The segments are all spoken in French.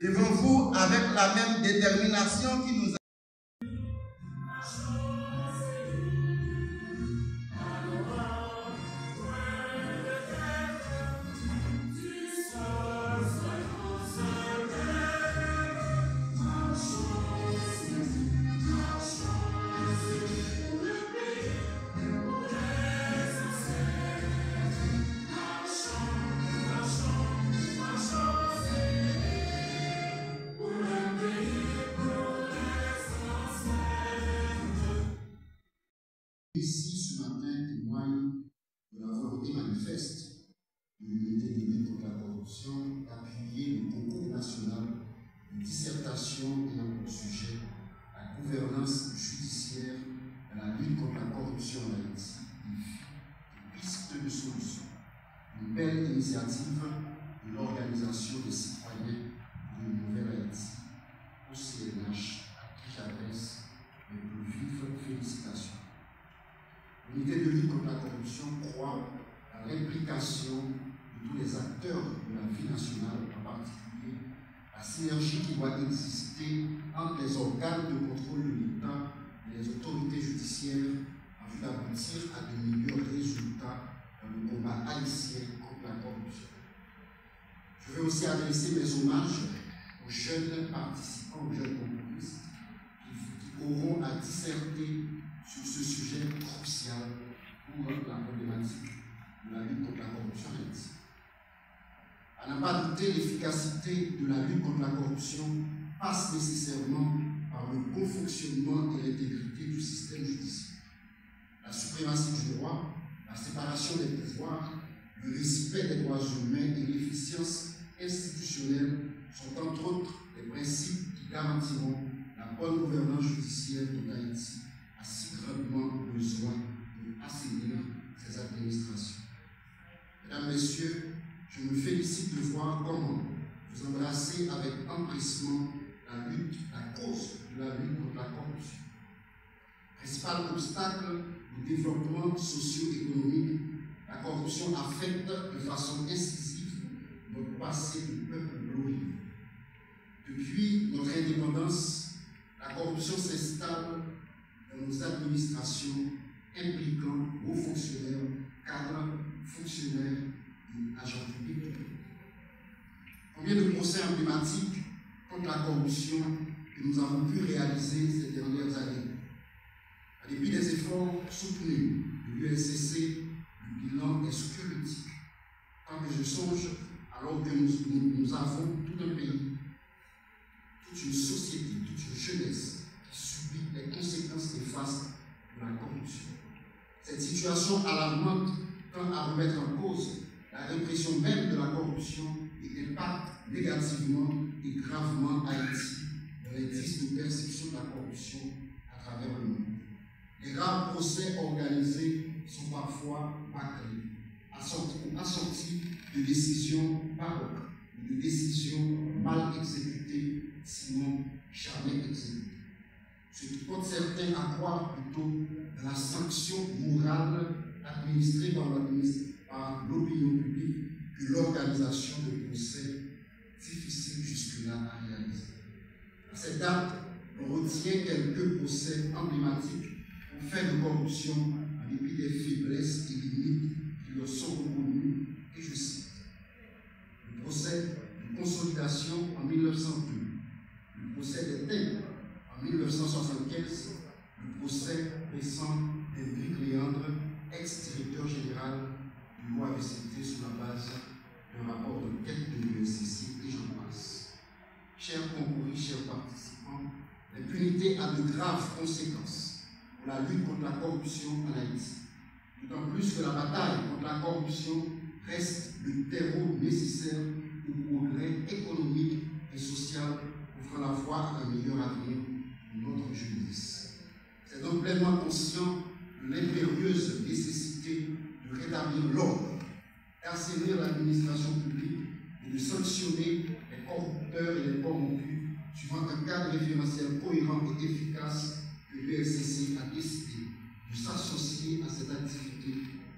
devant vous avec la même détermination qui nous a ici ce matin témoigne de la volonté manifeste de l'unité de lutte contre la corruption d'appuyer le concours national de dissertation ayant pour sujet la gouvernance judiciaire dans la lutte contre la corruption en Haïti, des pistes de solutions. Une belle initiative de l'Organisation des citoyens pour une nouvelle Haïti, OCNH, à qui j'adresse mes plus vives félicitations. L'unité de lutte contre la corruption croit à l'implication de tous les acteurs de la vie nationale, en particulier la synergie qui doit exister entre les organes de contrôle de l'État et les autorités judiciaires en vue d'aboutir à de meilleurs résultats dans le combat haïtien contre la corruption. Je veux aussi adresser mes hommages aux jeunes participants, aux jeunes concouristes qui auront à disserter sur ce sujet crucial pour la problématique de la lutte contre la corruption en Haïti. À n'en pas douter, l'efficacité de la lutte contre la corruption passe nécessairement par le bon fonctionnement et l'intégrité du système judiciaire. La suprématie du droit, la séparation des pouvoirs, le respect des droits humains et l'efficience institutionnelle sont entre autres les principes qui garantiront la bonne gouvernance judiciaire de Haïti, a si grandement besoin d'assainir ces administrations. Mesdames, Messieurs, je me félicite de voir comment vous embrassez avec empressement la cause de la lutte contre la corruption. Principal obstacle au développement socio-économique, la corruption affecte de façon incisive notre passé de peuple glorieux. Depuis notre indépendance, la corruption s'installe dans nos administrations impliquant hauts fonctionnaires, cadres, fonctionnaires et agents publics. Combien de procès emblématiques contre la corruption que nous avons pu réaliser ces dernières années? À dépit des efforts soutenus de l'UNCC, le bilan est squelettique. Tant que je songe, alors que nous avons tout un pays, toute une société, toute une jeunesse qui subit les conséquences néfastes de la corruption. Cette situation alarmante tend à remettre en cause la répression même de la corruption et impacte négativement et gravement Haïti dans l'indice de perception de la corruption à travers le monde. Les rares procès organisés sont parfois bâclés, assortis de décisions baroques ou de décisions mal exécutées, sinon jamais exécutées. Ce qui porte certains à croire plutôt dans la sanction morale administrée par l'opinion publique que l'organisation de procès difficiles jusque-là à réaliser. À cette date, on retient quelques procès emblématiques pour faits de corruption en dépit des faiblesses et limites qui leur sont reconnues, et je cite: le procès de consolidation en 1902, le procès des Temples en 1975, le procès récent d'Hendrick Léandre, ex-directeur général du l'OAVCT sur la base d'un rapport d'enquête de l'UNCC, et j'en passe. Chers concouris, chers participants, l'impunité a de graves conséquences pour la lutte contre la corruption en Haïti. D'autant plus que la bataille contre la corruption reste le terreau nécessaire au progrès économique et social, offrant la voie à un meilleur avenir pour notre jeunesse. C'est donc pleinement conscient de l'impérieuse nécessité de rétablir l'ordre, d'assainir l'administration publique et de sanctionner les corrupteurs et les corrompus, suivant un cadre référentiel cohérent et efficace que l'UNCC a décidé de s'associer à cette activité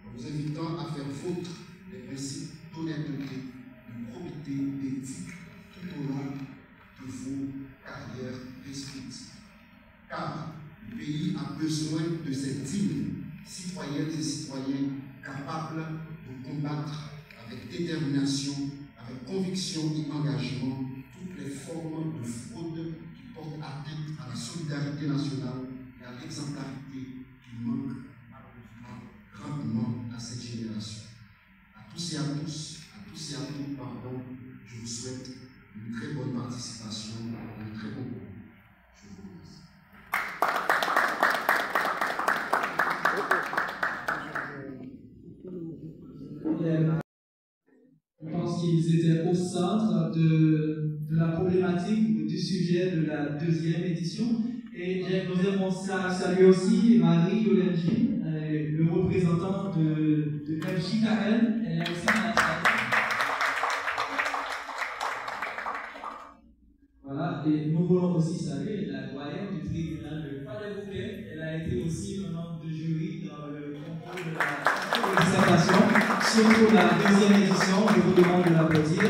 en vous invitant à faire vôtre les principes d'honnêteté, de probité, d'éthique tout au long car le pays a besoin de ces dignes citoyennes et citoyens capables de combattre avec détermination, avec conviction et engagement toutes les formes de fraude qui portent atteinte à la solidarité nationale et à l'exemplarité qui manque grandement à cette génération. À tous et à toutes, pardon, je vous souhaite une très bonne participation, un très bon cours. Je vous remercie. Je pense qu'ils étaient au centre de la problématique ou du sujet de la deuxième édition. Et j'aimerais saluer aussi Marie-Yolène Gilles, le représentant de FJKL. Elle est aussi dans la salle. Voilà, et nous voulons aussi saluer la doyenne du tribunal de Falaise-Bouquet. Elle a été aussi un membre de jury dans le concours de la dissertation, surtout la deuxième édition. Je vous demande de l'applaudir.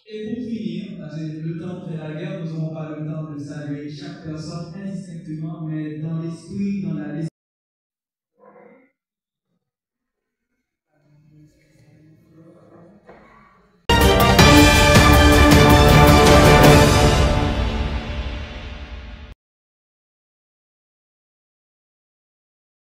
Et pour finir, parce que le temps fait la guerre, nous n'aurons pas le temps de saluer chaque personne indistinctement, mais dans l'esprit, dans la